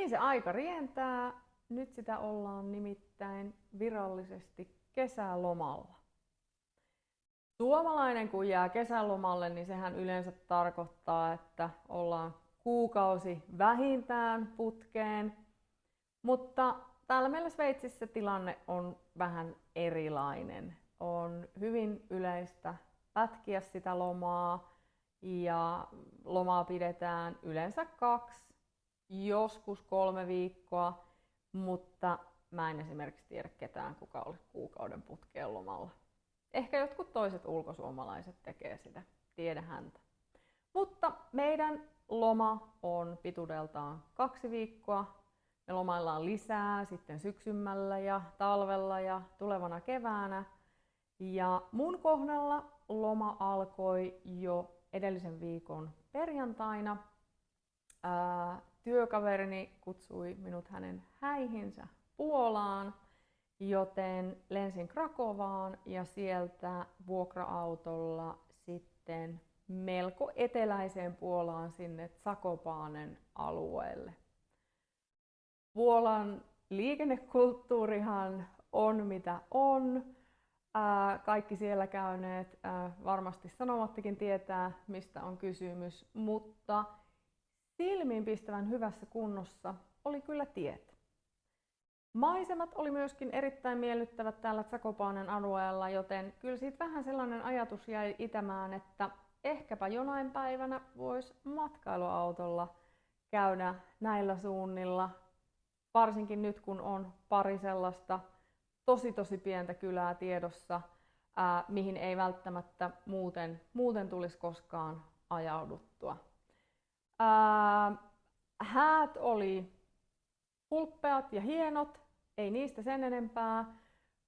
Niin se aika rientää. Nyt sitä ollaan nimittäin virallisesti kesälomalla. Suomalainen kun jää kesälomalle, niin sehän yleensä tarkoittaa, että ollaan kuukausi vähintään putkeen. Mutta täällä meillä Sveitsissä tilanne on vähän erilainen. On hyvin yleistä pätkiä sitä lomaa ja lomaa pidetään yleensä 2, joskus 3 viikkoa, mutta mä en esimerkiksi tiedä ketään, kuka olisi kuukauden putkeen lomalla. Ehkä jotkut toiset ulkosuomalaiset tekee sitä, tiedä häntä. Mutta meidän loma on pituudeltaan 2 viikkoa. Me lomaillaan lisää sitten syksymällä ja talvella ja tulevana keväänä. Ja mun kohdalla loma alkoi jo edellisen viikon perjantaina. Työkaverini kutsui minut hänen häihinsä Puolaan, joten lensin Krakovaan ja sieltä vuokra-autolla sitten melko eteläiseen Puolaan sinne Zakopanen alueelle. Puolan liikennekulttuurihan on mitä on. Kaikki siellä käyneet varmasti sanomattakin tietää, mistä on kysymys, mutta silmiinpistävän hyvässä kunnossa oli kyllä tiet. Maisemat oli myöskin erittäin miellyttävät täällä Zakopanen alueella, joten kyllä siitä vähän sellainen ajatus jäi itämään, että ehkäpä jonain päivänä voisi matkailuautolla käydä näillä suunnilla. Varsinkin nyt, kun on pari sellaista tosi pientä kylää tiedossa, mihin ei välttämättä muuten tulisi koskaan ajauduttua. Häät oli hulppeat ja hienot, ei niistä sen enempää,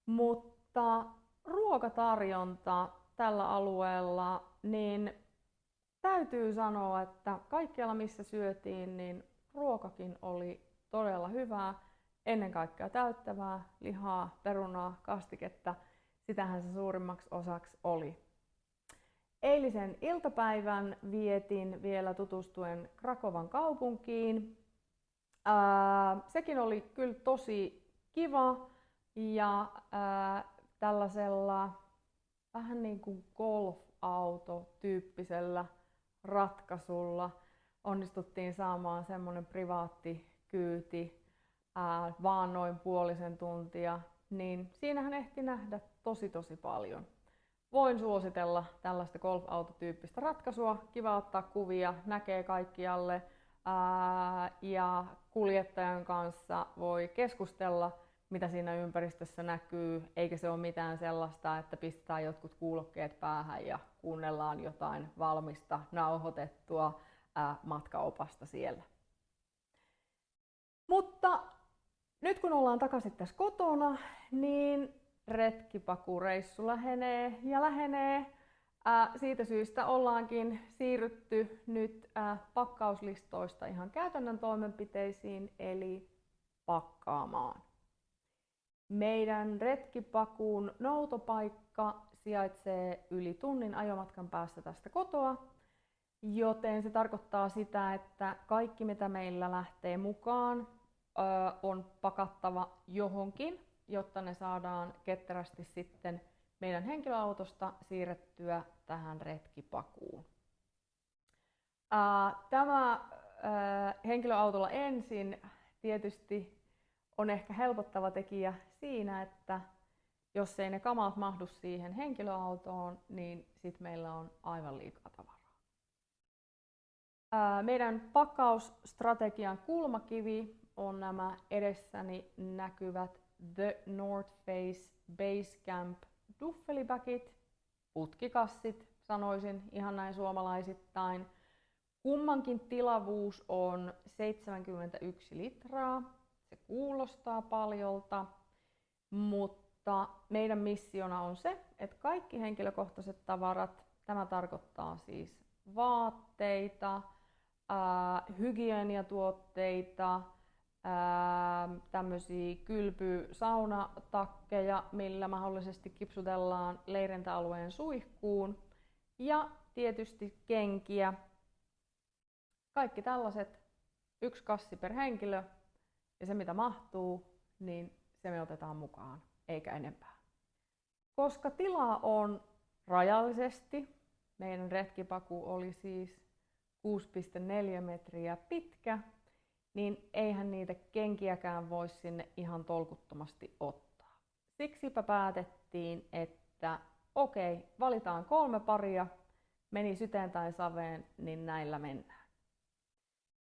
mutta ruokatarjonta tällä alueella, niin täytyy sanoa, että kaikkialla missä syötiin, niin ruokakin oli todella hyvää, ennen kaikkea täyttävää, lihaa, perunaa, kastiketta, sitähän se suurimmaksi osaksi oli. Eilisen iltapäivän vietin vielä tutustuen Krakovan kaupunkiin. Sekin oli kyllä tosi kiva ja tällaisella vähän niin kuin golf-auto-tyyppisellä ratkaisulla onnistuttiin saamaan semmoinen privaattikyyti vaan noin puolisen tuntia, niin siinähän ehti nähdä tosi paljon. Voin suositella tällaista golf-autotyyppistä ratkaisua, kiva ottaa kuvia, näkee kaikkialle ja kuljettajan kanssa voi keskustella, mitä siinä ympäristössä näkyy, eikä se ole mitään sellaista, että pistetään jotkut kuulokkeet päähän ja kuunnellaan jotain valmista, nauhoitettua matkaopasta siellä. Mutta nyt kun ollaan takaisin tässä kotona, niin retkipakureissu lähenee ja lähenee. Siitä syystä ollaankin siirrytty nyt pakkauslistoista ihan käytännön toimenpiteisiin, eli pakkaamaan. Meidän retkipakuun noutopaikka sijaitsee yli tunnin ajomatkan päästä tästä kotoa, joten se tarkoittaa sitä, että kaikki mitä meillä lähtee mukaan on pakattava johonkin, jotta ne saadaan ketterästi sitten meidän henkilöautosta siirrettyä tähän retkipakuun. Tämä henkilöautolla ensin tietysti on ehkä helpottava tekijä siinä, että jos ei ne kamat mahdu siihen henkilöautoon, niin sitten meillä on aivan liikaa tavaraa. Meidän pakkausstrategian kulmakivi on nämä edessäni näkyvät The North Face Base Camp duffelibagit, putkikassit sanoisin ihan näin suomalaisittain. Kummankin tilavuus on 71 litraa. Se kuulostaa paljolta, mutta meidän missiona on se, että kaikki henkilökohtaiset tavarat, tämä tarkoittaa siis vaatteita, hygieniatuotteita, tämmöisiä kylpysaunatakkeja, millä mahdollisesti kipsutellaan leirintäalueen suihkuun ja tietysti kenkiä. Kaikki tällaiset, 1 kassi per henkilö ja se mitä mahtuu, niin se me otetaan mukaan, eikä enempää. Koska tilaa on rajallisesti, meidän retkipaku oli siis 6,4 metriä pitkä, niin eihän niitä kenkiäkään voi sinne ihan tolkuttomasti ottaa. Siksipä päätettiin, että okei, valitaan 3 paria, meni syteen tai saveen, niin näillä mennään.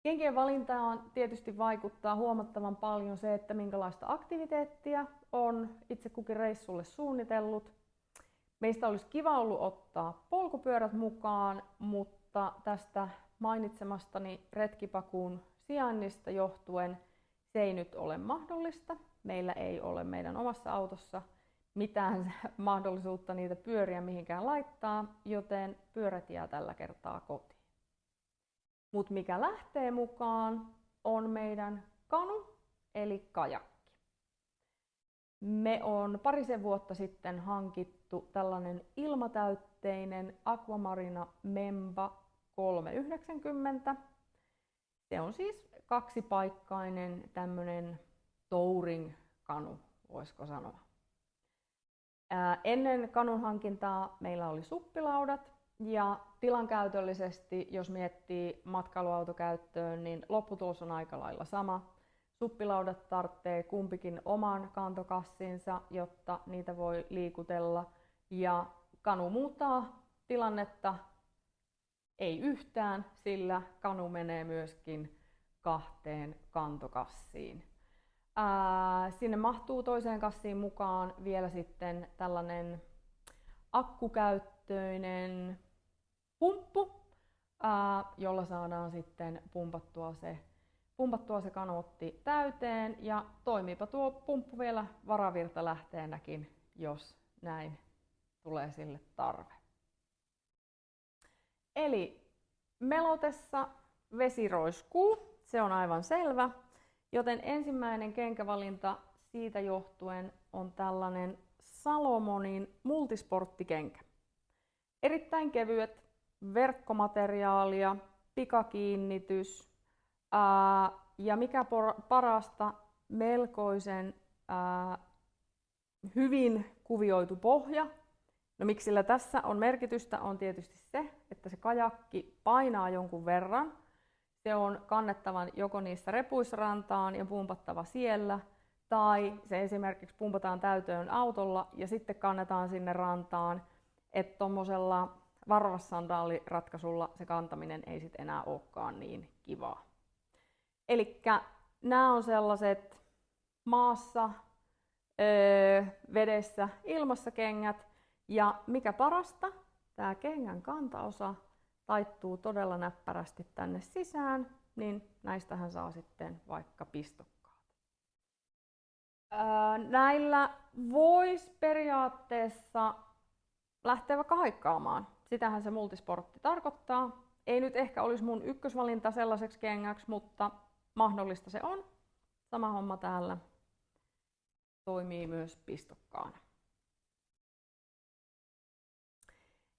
Kenkien valintaan tietysti vaikuttaa huomattavan paljon se, että minkälaista aktiviteettia on itse kukin reissulle suunnitellut. Meistä olisi kiva ollut ottaa polkupyörät mukaan, mutta tästä mainitsemastani retkipakun sijainnista johtuen se ei nyt ole mahdollista. Meillä ei ole meidän omassa autossa mitään mahdollisuutta niitä pyöriä mihinkään laittaa, joten pyörät jää tällä kertaa kotiin. Mutta mikä lähtee mukaan on meidän kanu eli kajakki. Me on parisen vuotta sitten hankittu tällainen ilmatäytteinen Aquamarina Memba 390. Se on siis 2-paikkainen tämmönen touring-kanu, voisiko sanoa. Ennen kanun hankintaa meillä oli suppilaudat ja tilankäytöllisesti, jos miettii matkailuautokäyttöön, niin lopputulos on aika lailla sama. Suppilaudat tarvitsee kumpikin oman kantokassinsa, jotta niitä voi liikutella, ja kanu muuttaa tilannetta ei yhtään, sillä kanu menee myöskin 2 kantokassiin. Sinne mahtuu toiseen kassiin mukaan vielä sitten tällainen akkukäyttöinen pumppu, jolla saadaan sitten pumpattua se kanootti täyteen, ja toimiipa tuo pumppu vielä varavirtalähteenäkin, jos näin tulee sille tarve. Eli melotessa vesi roiskuu, se on aivan selvä, joten ensimmäinen kenkävalinta siitä johtuen on tällainen Salomonin multisporttikenkä. Erittäin kevyet, verkkomateriaalia, pikakiinnitys ja mikä parasta, melkoisen hyvin kuvioitu pohja. No miksi sillä tässä on merkitystä on tietysti se, että se kajakki painaa jonkun verran. Se on kannettavan joko niissä repuissa rantaan ja pumpattava siellä, tai se esimerkiksi pumpataan täytöön autolla ja sitten kannetaan sinne rantaan, että tuommoisella varvassandaaliratkaisulla se kantaminen ei sitten enää olekaan niin kivaa. Elikkä nämä on sellaiset maassa, vedessä, ilmassa kengät, ja mikä parasta, tämä kengän kantaosa taittuu todella näppärästi tänne sisään, niin näistähän saa sitten vaikka pistokkaat. Näillä voisi periaatteessa lähteä vaikka haikkaamaan. Sitähän se multisportti tarkoittaa. Ei nyt ehkä olisi mun ykkösvalinta sellaiseksi kengäksi, mutta mahdollista se on. Sama homma täällä toimii myös pistokkaana.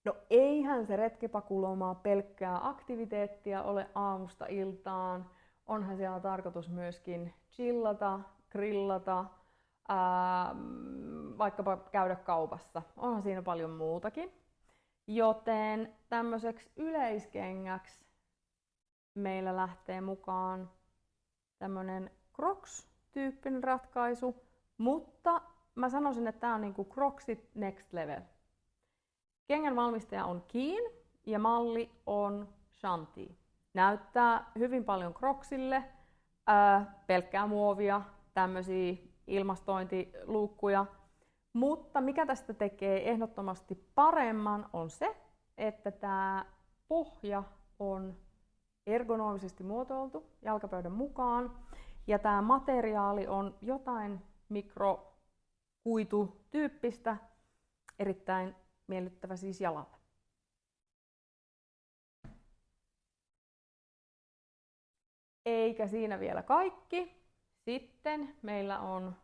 No eihän se retkipakuloma pelkkää aktiviteettia ole aamusta iltaan. Onhan siellä tarkoitus myöskin chillata, grillata, vaikkapa käydä kaupassa. Onhan siinä paljon muutakin. Joten tämmöiseksi yleiskengäksi meillä lähtee mukaan tämmöinen Crocs-tyyppinen ratkaisu, mutta mä sanoisin, että tämä on niinku Crocsit next level. Kengän valmistaja on Keen ja malli on Shanty. Näyttää hyvin paljon Crocsille, pelkkää muovia, tämmöisiä ilmastointiluukkuja. Mutta mikä tästä tekee ehdottomasti paremman on se, että tämä pohja on ergonomisesti muotoiltu jalkapöydän mukaan. Ja tämä materiaali on jotain mikrokuitutyyppistä, erittäin miellyttävä siis jalalla. Eikä siinä vielä kaikki. Sitten meillä on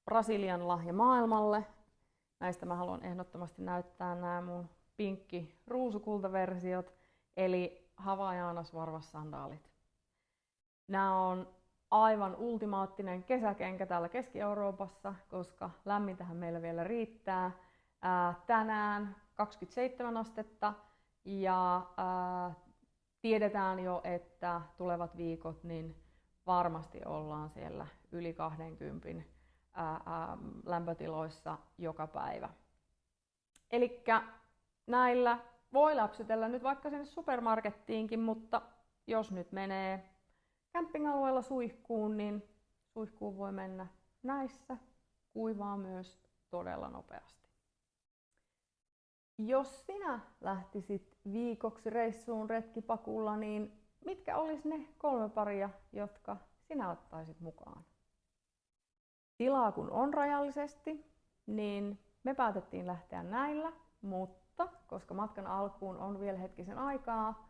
Brasilian lahja maailmalle. Näistä mä haluan ehdottomasti näyttää nämä mun pinkki ruusukultaversiot, eli Havaianas varvassandaalit. Nämä on aivan ultimaattinen kesäkenkä täällä Keski-Euroopassa, koska lämmintähän meillä vielä riittää. Tänään 27 astetta ja tiedetään jo, että tulevat viikot niin varmasti ollaan siellä yli 20 lämpötiloissa joka päivä. Elikkä näillä voi läpsytellä nyt vaikka sinne supermarkettiinkin, mutta jos nyt menee camping-alueella suihkuun, niin suihkuun voi mennä näissä, kuivaa myös todella nopeasti. Jos sinä lähtisit viikoksi reissuun retkipakulla, niin mitkä olisi ne 3 paria, jotka sinä ottaisit mukaan? Tilaa kun on rajallisesti, niin me päätettiin lähteä näillä, mutta koska matkan alkuun on vielä hetkisen aikaa,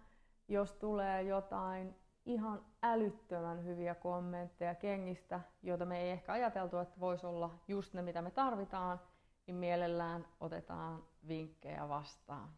jos tulee jotain ihan älyttömän hyviä kommentteja kengistä, joita me ei ehkä ajateltu, että voisi olla just ne, mitä me tarvitaan, niin mielellään otetaan vinkkejä vastaan.